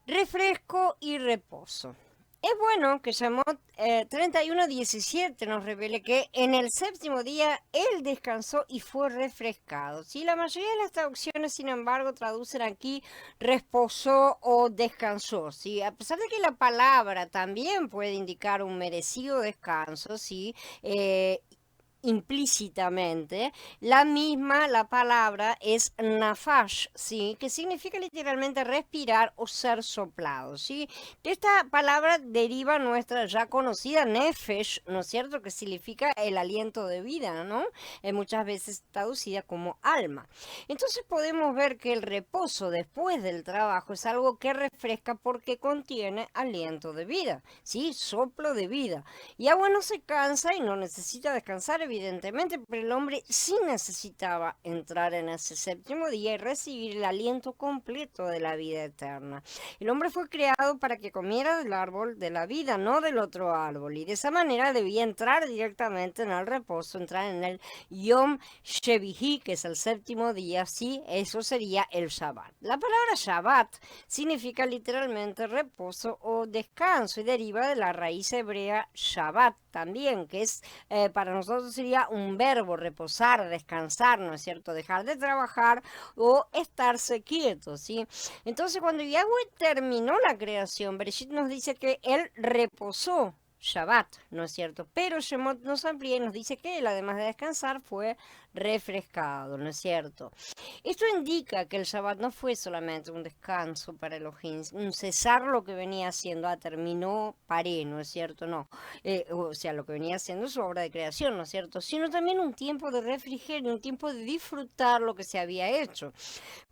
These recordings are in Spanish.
Refresco y reposo. Es bueno que Shemot 31:17 nos revele que en el séptimo día él descansó y fue refrescado. Si la mayoría de las traducciones, sin embargo, traducen aquí reposó o descansó. ¿Sí? A pesar de que la palabra también puede indicar un merecido descanso, ¿sí? Implícitamente, la palabra es nafash, ¿sí? Que significa literalmente respirar o ser soplado, ¿sí? De esta palabra deriva nuestra ya conocida nefesh, ¿no es cierto? Que significa el aliento de vida, ¿no? Muchas veces traducida como alma. Entonces podemos ver que el reposo después del trabajo es algo que refresca porque contiene aliento de vida, ¿sí? Soplo de vida. Y agua no se cansa y no necesita descansar, evidentemente, pero el hombre sí necesitaba entrar en ese séptimo día y recibir el aliento completo de la vida eterna. El hombre fue creado para que comiera del árbol de la vida, no del otro árbol, y de esa manera debía entrar directamente en el reposo, entrar en el Yom Shevihi, que es el séptimo día, sí, eso sería el Shabbat. La palabra Shabbat significa literalmente reposo o descanso y deriva de la raíz hebrea Shabbat también, que es para nosotros sería un verbo, reposar, descansar, ¿no es cierto? Dejar de trabajar o estarse quieto, ¿sí? Entonces cuando Yahweh terminó la creación, Bereshit nos dice que él reposó. Shabbat, ¿no es cierto? Pero Shemot nos amplía y nos dice que él, además de descansar, fue refrescado, ¿no es cierto? Esto indica que el Shabbat no fue solamente un descanso para Elohim, un cesar lo que venía haciendo, terminó, paré, ¿no es cierto? No. O sea, lo que venía haciendo su obra de creación, ¿no es cierto? Sino también un tiempo de refrigerio, un tiempo de disfrutar lo que se había hecho.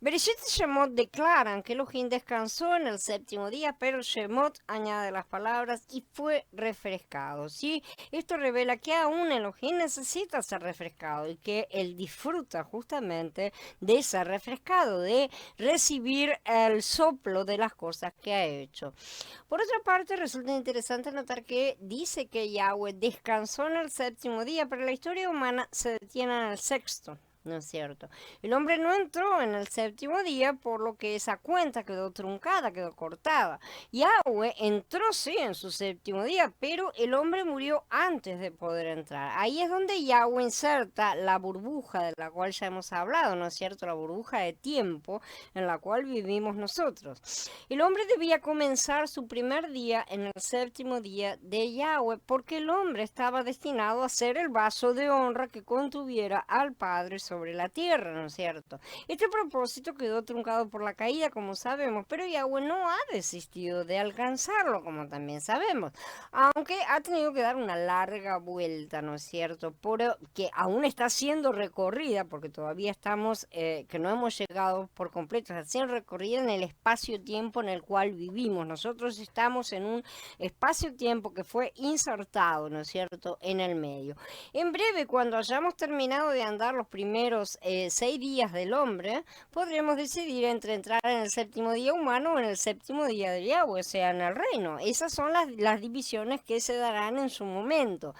Bereshit y Shemot declaran que Elohim descansó en el séptimo día, pero Shemot añade las palabras y fue refrescado, ¿sí? Esto revela que aún Elohim necesita ser refrescado y que él disfruta justamente de ser refrescado, de recibir el soplo de las cosas que ha hecho. Por otra parte, resulta interesante notar que dice que Yahweh descansó en el séptimo día, pero la historia humana se detiene en el sexto. ¿No es cierto? El hombre no entró en el séptimo día, por lo que esa cuenta quedó truncada, quedó cortada. Yahweh entró sí en su séptimo día, pero el hombre murió antes de poder entrar. Ahí es donde Yahweh inserta la burbuja de la cual ya hemos hablado, ¿no es cierto? La burbuja de tiempo en la cual vivimos nosotros. El hombre debía comenzar su primer día en el séptimo día de Yahweh, porque el hombre estaba destinado a ser el vaso de honra que contuviera al Padre sobre la tierra, ¿no es cierto? Este propósito quedó truncado por la caída, como sabemos, pero Yahweh no ha desistido de alcanzarlo, como también sabemos, aunque ha tenido que dar una larga vuelta, ¿no es cierto? Que aún está siendo recorrida, porque todavía estamos, que no hemos llegado por completo, está siendo recorrida en el espacio-tiempo en el cual vivimos. Nosotros estamos en un espacio-tiempo que fue insertado, ¿no es cierto?, en el medio. En breve, cuando hayamos terminado de andar los primeros 6 días del hombre, podremos decidir entre entrar en el séptimo día humano o en el séptimo día de Yahweh, o sea, en el reino. Esas son las divisiones que se darán en su momento.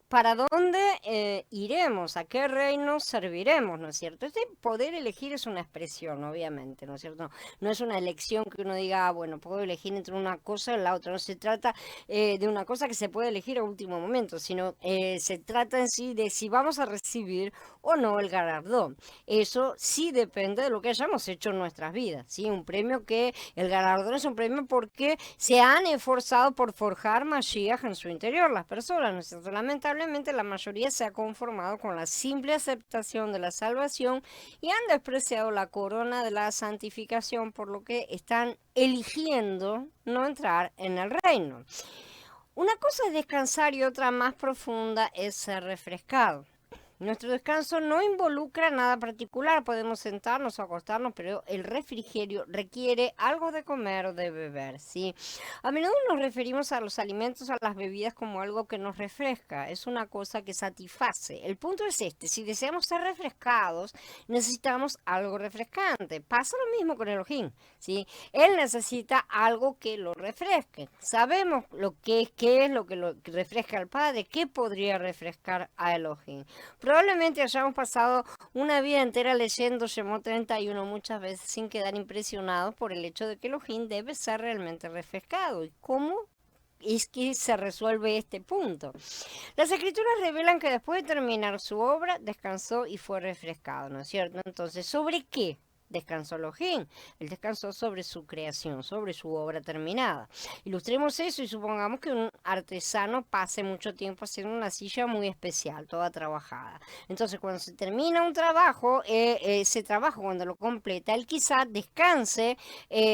¿Para dónde iremos? ¿A qué reino serviremos? ¿No es cierto? Este poder elegir es una expresión, obviamente, ¿no es cierto? No es una elección que uno diga, bueno, puedo elegir entre una cosa y la otra. No se trata de una cosa que se puede elegir a último momento, sino se trata en sí de si vamos a recibir o no el galardón. Eso sí depende de lo que hayamos hecho en nuestras vidas, ¿sí? Un premio que el galardón es un premio porque se han esforzado por forjar Mashiach en su interior las personas, ¿no es cierto? Lamentablemente la mayoría se ha conformado con la simple aceptación de la salvación y han despreciado la corona de la santificación, por lo que están eligiendo no entrar en el reino. Una cosa es descansar y otra más profunda es ser refrescado. Nuestro descanso no involucra nada particular, podemos sentarnos o acostarnos, pero el refrigerio requiere algo de comer o de beber, ¿sí? A menudo nos referimos a los alimentos, a las bebidas como algo que nos refresca, es una cosa que satisface. El punto es este, si deseamos ser refrescados, necesitamos algo refrescante. Pasa lo mismo con Elohim, ¿sí? Él necesita algo que lo refresque. Sabemos qué es lo que refresca al Padre, qué podría refrescar a Elohim. Probablemente hayamos pasado una vida entera leyendo Shemot 31 muchas veces sin quedar impresionados por el hecho de que Elohim debe ser realmente refrescado. ¿Y cómo es que se resuelve este punto? Las escrituras revelan que después de terminar su obra, descansó y fue refrescado, ¿no es cierto? Entonces, ¿sobre qué descansó Elohim? Él descansó sobre su creación, sobre su obra terminada. Ilustremos eso y supongamos que un artesano pase mucho tiempo haciendo una silla muy especial, toda trabajada. Entonces, cuando se termina un trabajo, ese trabajo cuando lo completa, él quizá descanse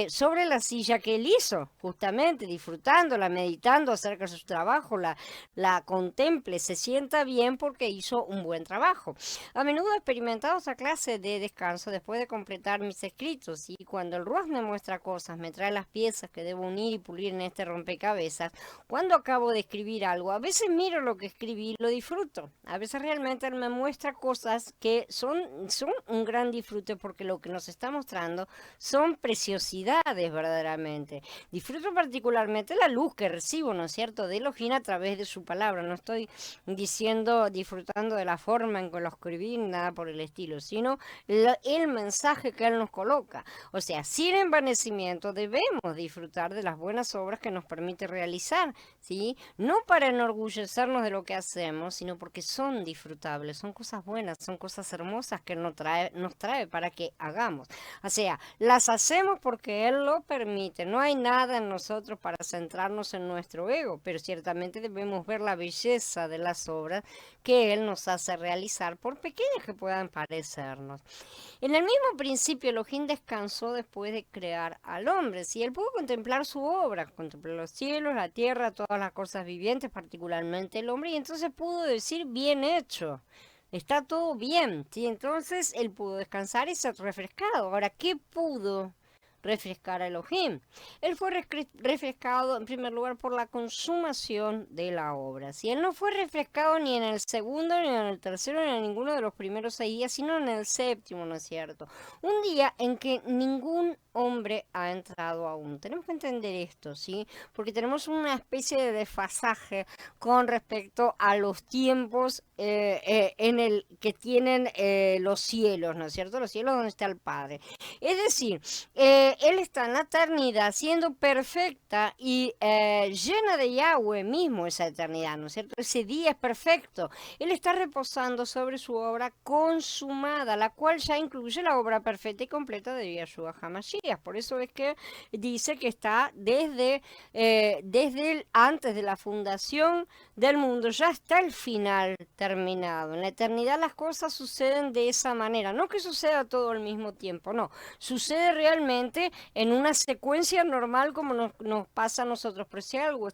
sobre la silla que él hizo, justamente disfrutándola, meditando acerca de su trabajo, la contemple, se sienta bien porque hizo un buen trabajo. A menudo he experimentado esa clase de descanso después de completar mis escritos, y cuando el Ruach me muestra cosas, me trae las piezas que debo unir y pulir en este rompecabezas, cuando acabo de escribir algo, a veces miro lo que escribí y lo disfruto. A veces realmente él me muestra cosas que son un gran disfrute porque lo que nos está mostrando son preciosidades verdaderamente. Disfruto particularmente la luz que recibo, ¿no es cierto?, de Elohim a través de su palabra. No estoy disfrutando de la forma en que lo escribí, nada por el estilo, sino el mensaje que él nos coloca. O sea, sin envanecimiento debemos disfrutar de las buenas obras que nos permite realizar, ¿sí? No para enorgullecernos de lo que hacemos, sino porque son disfrutables, son cosas buenas, son cosas hermosas que nos trae para que hagamos. O sea, las hacemos porque él lo permite. No hay nada en nosotros para centrarnos en nuestro ego, pero ciertamente debemos ver la belleza de las obras que él nos hace realizar, por pequeñas que puedan parecernos. En el mismo principio, Elohim descansó después de crear al hombre. Si él pudo contemplar su obra, contempló los cielos, la tierra, todas las cosas vivientes, particularmente el hombre, y entonces pudo decir bien hecho. Está todo bien, ¿sí? Entonces él pudo descansar y ser refrescado. Ahora, ¿qué pudo refrescar a Elohim? Él fue refrescado en primer lugar por la consumación de la obra. Si él no fue refrescado ni en el segundo, ni en el tercero, ni en ninguno de los primeros 6 días, sino en el séptimo, ¿no es cierto? Un día en que ningún hombre ha entrado aún. Tenemos que entender esto, ¿sí? Porque tenemos una especie de desfasaje con respecto a los tiempos en el que tienen los cielos, ¿no es cierto? Los cielos donde está el Padre. Es decir, él está en la eternidad siendo perfecta y llena de Yahweh mismo esa eternidad, ¿no es cierto? Ese día es perfecto. Él está reposando sobre su obra consumada, la cual ya incluye la obra perfecta y completa de Yeshua HaMashiach. Por eso es que dice que está desde antes de la fundación del mundo, ya está el final terminado. En la eternidad las cosas suceden de esa manera. No que suceda todo al mismo tiempo, no. Sucede realmente en una secuencia normal como nos pasa a nosotros. Pero si algo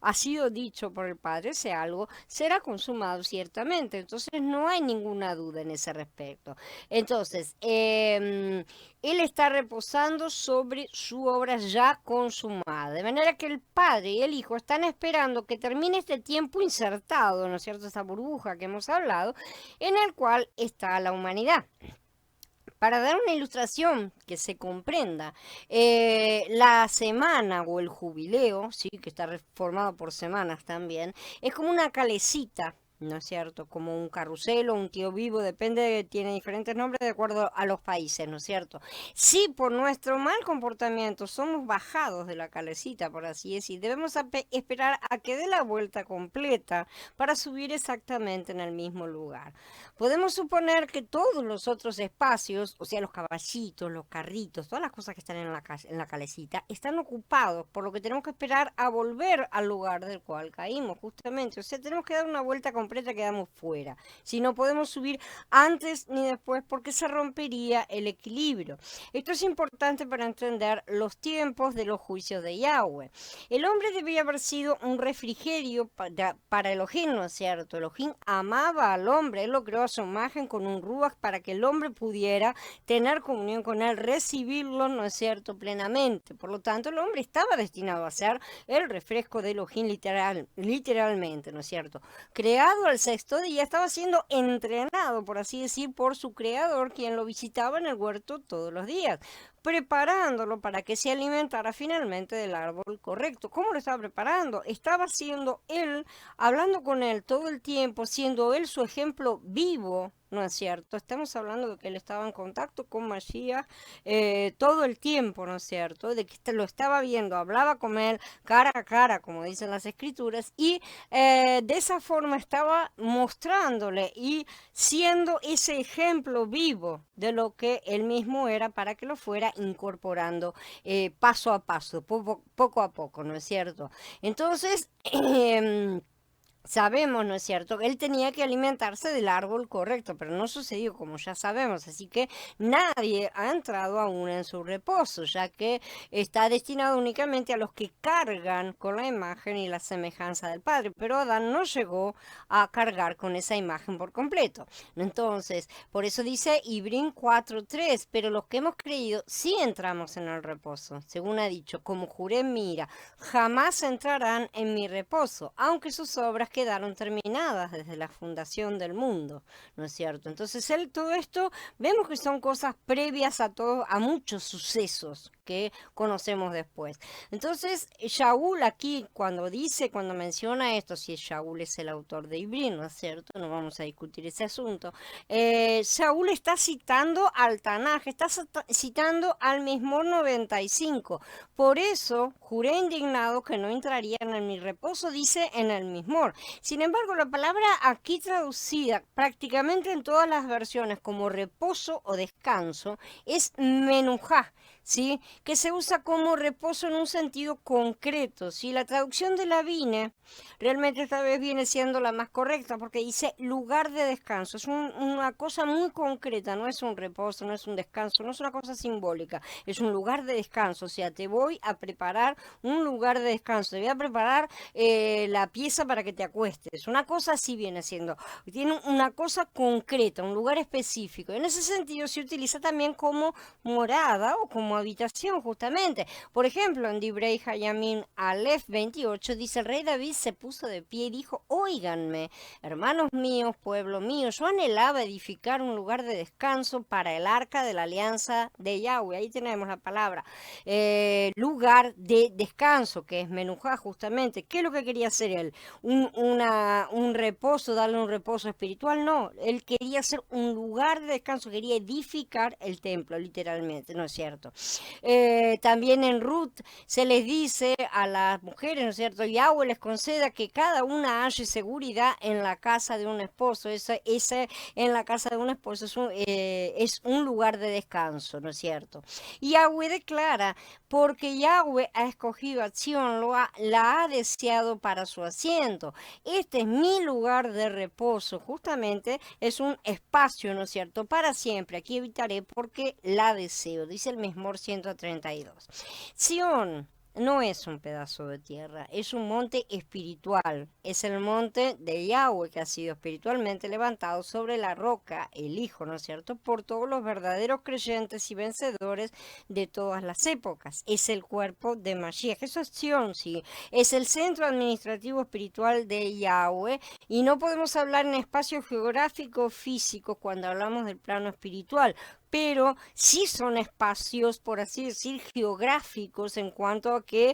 ha sido dicho por el Padre, ese algo será consumado ciertamente. Entonces no hay ninguna duda en ese respecto. Entonces, él está reposando sobre su obra ya consumada. De manera que el Padre y el Hijo están esperando que termine este tiempo insertado, ¿no es cierto? Esta burbuja que hemos hablado, en el cual está la humanidad. Para dar una ilustración que se comprenda, la semana o el jubileo, ¿sí? Que está formado por semanas también, es como una calecita, ¿no es cierto? Como un carrusel o un tío vivo, depende, tiene diferentes nombres de acuerdo a los países, ¿no es cierto? Si por nuestro mal comportamiento somos bajados de la calecita, por así decir, debemos esperar a que dé la vuelta completa para subir exactamente en el mismo lugar. Podemos suponer que todos los otros espacios, o sea, los caballitos, los carritos, todas las cosas que están en la calecita, están ocupados, por lo que tenemos que esperar a volver al lugar del cual caímos, justamente. O sea, tenemos que dar una vuelta completa, quedamos fuera. Si no podemos subir antes ni después, porque se rompería el equilibrio. Esto es importante para entender los tiempos de los juicios de Yahweh. El hombre debía haber sido un refrigerio para Elohim, ¿no es cierto? Elohim amaba al hombre, él lo creó a su imagen con un ruach para que el hombre pudiera tener comunión con él, recibirlo, ¿no es cierto?, plenamente. Por lo tanto, el hombre estaba destinado a ser el refresco de Elohim literalmente, ¿no es cierto? Creado al sexto día, estaba siendo entrenado, por así decir, por su creador, quien lo visitaba en el huerto todos los días. preparándolo para que se alimentara finalmente del árbol correcto. ¿Cómo lo estaba preparando? Estaba siendo él, hablando con él todo el tiempo, siendo él su ejemplo vivo. ¿No es cierto? Estamos hablando de que él estaba en contacto con Mashiach todo el tiempo, ¿no es cierto? De que lo estaba viendo, hablaba con él cara a cara, como dicen las escrituras, y de esa forma estaba mostrándole y siendo ese ejemplo vivo de lo que él mismo era para que lo fuera incorporando paso a paso, poco a poco, ¿no es cierto? Entonces, sabemos, ¿no es cierto? Que él tenía que alimentarse del árbol correcto, pero no sucedió como ya sabemos, así que nadie ha entrado aún en su reposo, ya que está destinado únicamente a los que cargan con la imagen y la semejanza del Padre, pero Adán no llegó a cargar con esa imagen por completo. Entonces, por eso dice Ibrín 4:3, pero los que hemos creído sí entramos en el reposo, según ha dicho, como juré, mira, jamás entrarán en mi reposo, aunque sus obras quedaron terminadas desde la fundación del mundo, ¿no es cierto? Entonces, todo esto vemos que son cosas previas a muchos sucesos que conocemos después. Entonces, Shaul aquí, cuando menciona esto, si Shaul es el autor de Ibrín, ¿no es cierto? No vamos a discutir ese asunto. Shaul está citando al Tanaj, está citando al Mismor 95. Por eso, juré indignado que no entrarían en mi reposo, dice en el Mismor. Sin embargo, la palabra aquí traducida prácticamente en todas las versiones como reposo o descanso es menujá, ¿sí? Que se usa como reposo en un sentido concreto, ¿sí? La traducción de la Vine realmente esta vez viene siendo la más correcta porque dice lugar de descanso. Es una cosa muy concreta, no es un reposo, no es un descanso, no es una cosa simbólica, es un lugar de descanso. O sea, te voy a preparar un lugar de descanso, te voy a preparar la pieza para que te acuestes. Una cosa así viene siendo. Tiene una cosa concreta, un lugar específico. En ese sentido se utiliza también como morada o como habitación, justamente. Por ejemplo, en Dibrei Hayamim Aleph 28 dice: el rey David se puso de pie y dijo: óiganme, hermanos míos, pueblo mío, yo anhelaba edificar un lugar de descanso para el arca de la alianza de Yahweh. Ahí tenemos la palabra. Lugar de descanso, que es menujá, justamente. ¿Qué es lo que quería hacer él? Un reposo, darle un reposo espiritual. No, él quería hacer un lugar de descanso, quería edificar el templo, literalmente, ¿no es cierto? También en Ruth se les dice a las mujeres, ¿no es cierto? Yahweh les conceda que cada una haya seguridad en la casa de un esposo. Ese en la casa de un esposo es un lugar de descanso, ¿no es cierto? Y Yahweh declara: porque Yahweh ha escogido a Sión, la ha deseado para su asiento. Este es mi lugar de reposo, justamente es un espacio, ¿no es cierto?, para siempre. Aquí evitaré porque la deseo, dice el Mismor 132. Sión no es un pedazo de tierra, es un monte espiritual, es el monte de Yahweh que ha sido espiritualmente levantado sobre la roca, el Hijo, ¿no es cierto?, por todos los verdaderos creyentes y vencedores de todas las épocas. Es el cuerpo de Mashiach, eso es Sion, sí, es el centro administrativo espiritual de Yahweh, y no podemos hablar en espacio geográfico físico cuando hablamos del plano espiritual, pero sí son espacios, por así decir, geográficos en cuanto a que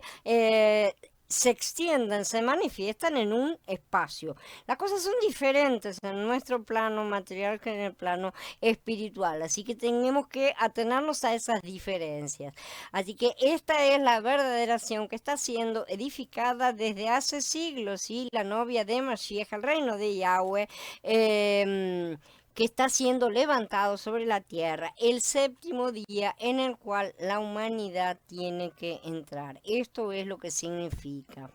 se extienden, se manifiestan en un espacio. Las cosas son diferentes en nuestro plano material que en el plano espiritual, así que tenemos que atenernos a esas diferencias. Así que esta es la verdadera Sión que está siendo edificada desde hace siglos, y la novia de Mashiach, el reino de Yahweh, que está siendo levantado sobre la tierra, el séptimo día en el cual la humanidad tiene que entrar. Esto es lo que significa.